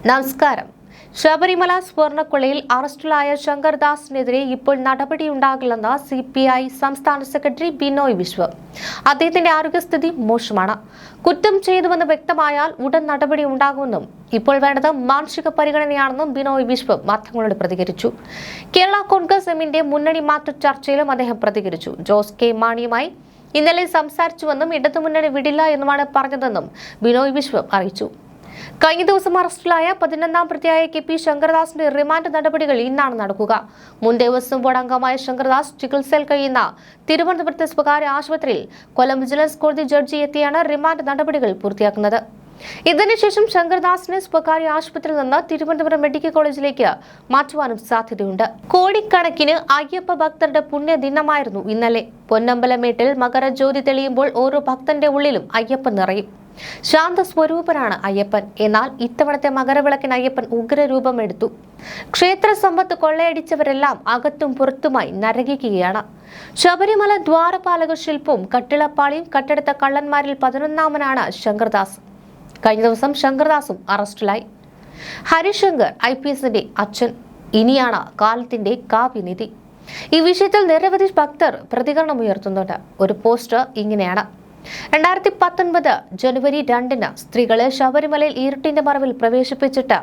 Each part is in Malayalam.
നമസ്കാരം. ശബരിമല സ്വർണ്ണക്കൊള്ളയിൽ അറസ്റ്റിലായ ശങ്കർദാസിനെതിരെ ഇപ്പോൾ നടപടിയുണ്ടാകില്ലെന്ന് CPI സംസ്ഥാന സെക്രട്ടറി ബിനോയ് വിശ്വം. അദ്ദേഹത്തിന്റെ ആരോഗ്യസ്ഥിതി മോശമാണ്. കുറ്റം ചെയ്തുവെന്ന് വ്യക്തമായാൽ ഉടൻ നടപടി ഉണ്ടാകുമെന്നും ഇപ്പോൾ വേണ്ടത് മാനസിക പരിഗണനയാണെന്നും ബിനോയ് വിശ്വം മാധ്യമങ്ങളോട് പ്രതികരിച്ചു. കേരള കോൺഗ്രസ് എമ്മിന്റെ മുന്നണി മാറ്റ ചർച്ചയിലും അദ്ദേഹം പ്രതികരിച്ചു. ജോസ് കെ മാണിയുമായി ഇന്നലെ സംസാരിച്ചുവെന്നും ഇടതുമുന്നണി വിടില്ല എന്നുമാണ് പറഞ്ഞതെന്നും ബിനോയ് വിശ്വം അറിയിച്ചു. കഴിഞ്ഞ ദിവസം അറസ്റ്റിലായ 11ാം പ്രതിയായ KP ശങ്കർദാസിന്റെ റിമാൻഡ് നടപടികൾ ഇന്നാണ് നടക്കുക. മുൻ ദേവസ്വം ബോർഡ് അംഗമായ ശങ്കർദാസ് ചികിത്സയിൽ കഴിയുന്ന തിരുവനന്തപുരത്തെ സ്വകാര്യ ആശുപത്രിയിൽ കൊല്ലം വിജിലൻസ് കോടതി ജഡ്ജി എത്തിയാണ് റിമാൻഡ് നടപടികൾ പൂർത്തിയാക്കുന്നത്. ഇതിനുശേഷം ശങ്കർദാസിനെ സ്വകാര്യ ആശുപത്രിയിൽ നിന്ന് തിരുവനന്തപുരം മെഡിക്കൽ കോളേജിലേക്ക് മാറ്റുവാനും സാധ്യതയുണ്ട്. കോടിക്കണക്കിന് അയ്യപ്പ ഭക്തരുടെ പുണ്യദിനമായിരുന്നു ഇന്നലെ. പൊന്നമ്പലമേട്ടിൽ മകരജ്യോതി തെളിയുമ്പോൾ ഓരോ ഭക്തന്റെ ഉള്ളിലും അയ്യപ്പൻ നിറയും. ശാന്ത സ്വരൂപനാണ് അയ്യപ്പൻ. എന്നാൽ ഇത്തവണത്തെ മകരവിളക്കിന് അയ്യപ്പൻ ഉഗ്രരൂപം എടുത്തു. ക്ഷേത്ര സമ്പത്ത് കൊള്ളയടിച്ചവരെല്ലാം അകത്തും പുറത്തുമായി നരകിക്കുകയാണ്. ശബരിമല ദ്വാരപാലക ശില്പവും കട്ടിളപ്പാളിയും കട്ടെടുത്ത കള്ളന്മാരിൽ 11ാമനാണ് ശങ്കർദാസ്. കഴിഞ്ഞ ദിവസം ശങ്കർദാസും അറസ്റ്റിലായി. ഹരിശങ്കർ IPSന്റെ അച്ഛൻ. ഇനിയാണ് കാലത്തിന്റെ കാവ്യനിധി. ഈ വിഷയത്തിൽ നിരവധി ഭക്തർ പ്രതികരണമുയർത്തുന്നുണ്ട്. ഒരു പോസ്റ്റ് ഇങ്ങനെയാണ്: 2019 ജനുവരി 2-ന് സ്ത്രീകളെ ശബരിമലയിൽ ഇരുട്ടിന്റെ മറവിൽ പ്രവേശിപ്പിച്ചിട്ട്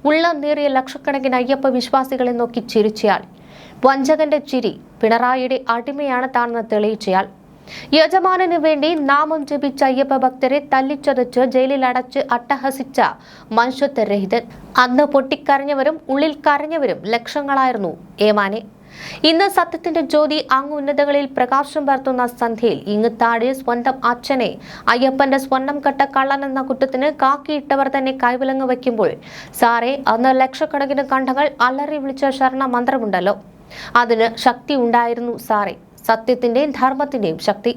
ഉള്ളം നേറിയ ലക്ഷക്കണക്കിന് അയ്യപ്പ വിശ്വാസികളെ നോക്കി ചിരിച്ചയാൾ, വഞ്ചകന്റെ ചിരി, പിണറായിയുടെ അടിമയാണ് താനെന്ന് തെളിയിച്ചയാൾ, യജമാനു വേണ്ടി നാമം ജപിച്ച അയ്യപ്പ ഭക്തരെ തല്ലിച്ചതച്ച് ജയിലിൽ അടച്ച് അട്ടഹസിച്ച മനുഷ്യത്വരഹിതൻ. അന്ന് പൊട്ടിക്കരഞ്ഞവരും ഉള്ളിൽ കരഞ്ഞവരും ലക്ഷങ്ങളായിരുന്നു ഏമാനെ. ഇന്ന് സത്യത്തിന്റെ ജ്യോതി അങ്ങ് ഉന്നതങ്ങളിൽ പ്രകാശം പരത്തുന്ന സന്ധ്യയിൽ ഇങ്ങ് താഴെ സ്വന്തം അച്ഛനെ അയ്യപ്പന്റെ സ്വർണം കട്ട കള്ളൻ എന്ന കുറ്റത്തിന് കാക്കിയിട്ടവർ തന്നെ കൈവിലങ്ങ് വയ്ക്കുമ്പോൾ സാറേ, അന്ന് ലക്ഷക്കണക്കിന് കണ്ഠങ്ങൾ അലറി വിളിച്ച ശരണ മന്ത്രമുണ്ടല്ലോ, അതിന് ശക്തി ഉണ്ടായിരുന്നു സാറേ, സത്യത്തിന്റെയും ധർമ്മത്തിന്റെയും ശക്തി.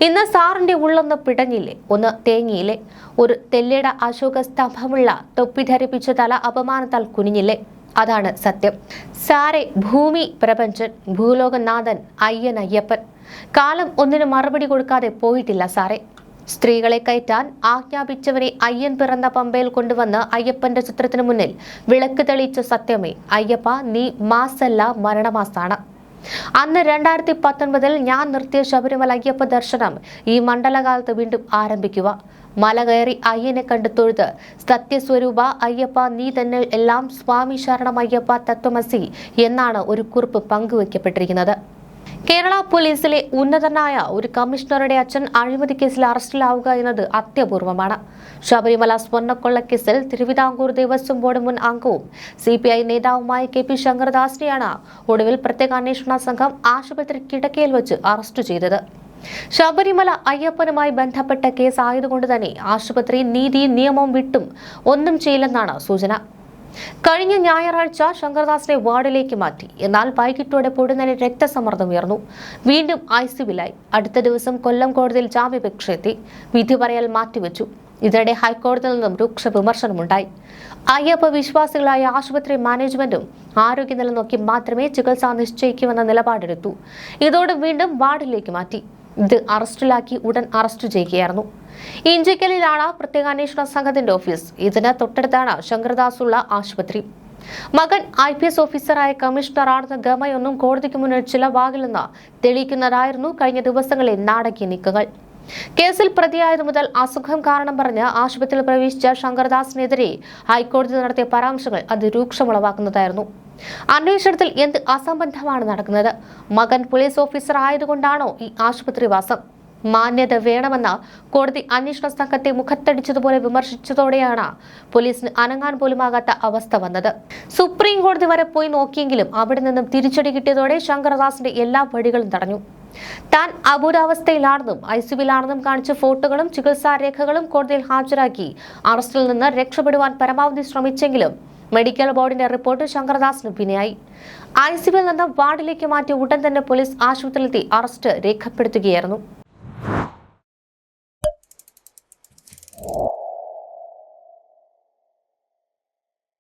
ഇന്ന് സാറിന്റെ ഉള്ളൊന്ന് പിടഞ്ഞില്ലേ, ഒന്ന് തേങ്ങിയില്ലേ, ഒരു തെല്ലിട അശോക സ്തംഭമുള്ള തൊപ്പി ധരിപ്പിച്ച തല അപമാനത്താൽ കുനിഞ്ഞില്ലേ? അതാണ് സത്യം സാറേ. ഭൂമി പ്രപഞ്ചൻ, ഭൂലോകനാഥൻ, അയ്യൻ അയ്യപ്പൻ. കാലം ഒന്നിനും മറുപടി കൊടുക്കാതെ പോയിട്ടില്ല സാറേ. സ്ത്രീകളെ കയറ്റാൻ ആജ്ഞാപിച്ചവരെ അയ്യൻ പിറന്ന പമ്പയിൽ കൊണ്ടുവന്ന് അയ്യപ്പന്റെ ചിത്രത്തിന് മുന്നിൽ വിളക്ക് തെളിയിച്ച സത്യമേ, അയ്യപ്പ നീ മാസല്ല മരണമാസാണ്. അന്ന് 2019 ഞാൻ നിർത്തിയ ശബരിമല അയ്യപ്പ ദർശനം ഈ മണ്ഡലകാലത്ത് വീണ്ടും ആരംഭിക്കുക. മല കയറി അയ്യനെ കണ്ടു തൊഴുത് സത്യസ്വരൂപ അയ്യപ്പ നീ തന്നെ എല്ലാം, സ്വാമി ശരണം അയ്യപ്പ തത്വമസി എന്നാണ് ഒരു കുറിപ്പ് പങ്കുവയ്ക്കപ്പെട്ടിരിക്കുന്നത്. കേരള പോലീസിലെ ഉന്നതനായ ഒരു കമ്മീഷണറുടെ അച്ഛൻ അഴിമതി കേസിൽ അറസ്റ്റിലാവുക എന്നത് അത്യപൂർവമാണ്. ശബരിമല സ്വർണ്ണക്കൊള്ളക്കേസിൽ തിരുവിതാംകൂർ ദേവസ്വം ബോർഡ് മുൻ അംഗവും CPI നേതാവുമായ KP ശങ്കർദാസിനെയാണ് ഒടുവിൽ പ്രത്യേക അന്വേഷണ സംഘം ആശുപത്രി കിടക്കയിൽ വെച്ച് അറസ്റ്റ് ചെയ്തത്. ശബരിമല അയ്യപ്പനുമായി ബന്ധപ്പെട്ട കേസ് ആയതുകൊണ്ട് തന്നെ ആശുപത്രി നീതിയും നിയമവും വിട്ടും ഒന്നും ചെയ്യില്ലെന്നാണ് സൂചന. കഴിഞ്ഞ ഞായറാഴ്ച ശങ്കർദാസിനെ വാർഡിലേക്ക് മാറ്റി. എന്നാൽ വൈകിട്ടോടെ പൊടുന്നനെ രക്തസമ്മർദ്ദം ഉയർന്നു. വീണ്ടും ICUവിലായി. അടുത്ത ദിവസം കൊല്ലം കോടതിയിൽ ജാമ്യാപേക്ഷ എത്തി. വിധി പറയൽ മാറ്റിവെച്ചു. ഇതിനിടെ ഹൈക്കോടതിയിൽ നിന്നും രൂക്ഷ വിമർശനമുണ്ടായി. അയ്യപ്പ വിശ്വാസികളായ ആശുപത്രി മാനേജ്മെന്റും ആരോഗ്യനില നോക്കി മാത്രമേ ചികിത്സ നിശ്ചയിക്കുമെന്ന നിലപാടെടുത്തു. ഇതോടെ വീണ്ടും വാർഡിലേക്ക് മാറ്റി. ഇത് അറസ്റ്റിലാക്കി ഉടൻ അറസ്റ്റ് ചെയ്യുകയായിരുന്നു. ഇഞ്ചക്കലിലാണ് പ്രത്യേക അന്വേഷണ സംഘത്തിന്റെ ഓഫീസ്. ഇതിന് തൊട്ടടുത്താണ് ശങ്കർദാസ് ഉള്ള ആശുപത്രി. മകൻ IPS ഓഫീസറായ കമ്മീഷണറാണെന്ന ഗമയൊന്നും കോടതിക്ക് മുന്നിൽ ചിലവാകില്ലെന്ന് തെളിയിക്കുന്നതായിരുന്നു കഴിഞ്ഞ ദിവസങ്ങളിലെ നാടകീയ നീക്കങ്ങൾ. കേസിൽ പ്രതിയായതു മുതൽ അസുഖം കാരണം പറഞ്ഞ് ആശുപത്രിയിൽ പ്രവേശിച്ച ശങ്കർദാസിനെതിരെ ഹൈക്കോടതി നടത്തിയ പരാമർശങ്ങൾ അതിരൂക്ഷമുളവാക്കുന്നതായിരുന്നു. അന്വേഷണത്തിൽ എന്ത് അസംബന്ധമാണ് നടക്കുന്നത്? മകൻ പോലീസ് ഓഫീസർ ആയതുകൊണ്ടാണോ ഈ ആശുപത്രി വാസം? മാന്യത വേണമെന്ന കോടതി അന്വേഷണ സംഘത്തെ മുഖത്തടിച്ചതുപോലെ വിമർശിച്ചതോടെയാണ് പോലീസിന് അനങ്ങാൻ പോലുമാകാത്ത അവസ്ഥ വന്നത്. സുപ്രീം കോടതി വരെ പോയി നോക്കിയെങ്കിലും അവിടെ നിന്നും തിരിച്ചടി കിട്ടിയതോടെ ശങ്കർദാസിന്റെ എല്ലാ വഴികളും തടഞ്ഞു. താൻ അപൂരാവസ്ഥയിലാണെന്നും ICUവിലാണെന്നും കാണിച്ച ഫോട്ടോകളും ചികിത്സാ രേഖകളും കോടതിയിൽ ഹാജരാക്കി അറസ്റ്റിൽ നിന്ന് രക്ഷപ്പെടുവാൻ പരമാവധി ശ്രമിച്ചെങ്കിലും മെഡിക്കൽ ബോർഡിന്റെ റിപ്പോർട്ട് ശങ്കർദാസിന് വിനയായി. ICUവിൽ നിന്ന് വാർഡിലേക്ക് മാറ്റി ഉടൻ തന്നെ പോലീസ് ആശുപത്രിയിലെത്തി അറസ്റ്റ് രേഖപ്പെടുത്തുകയായിരുന്നു.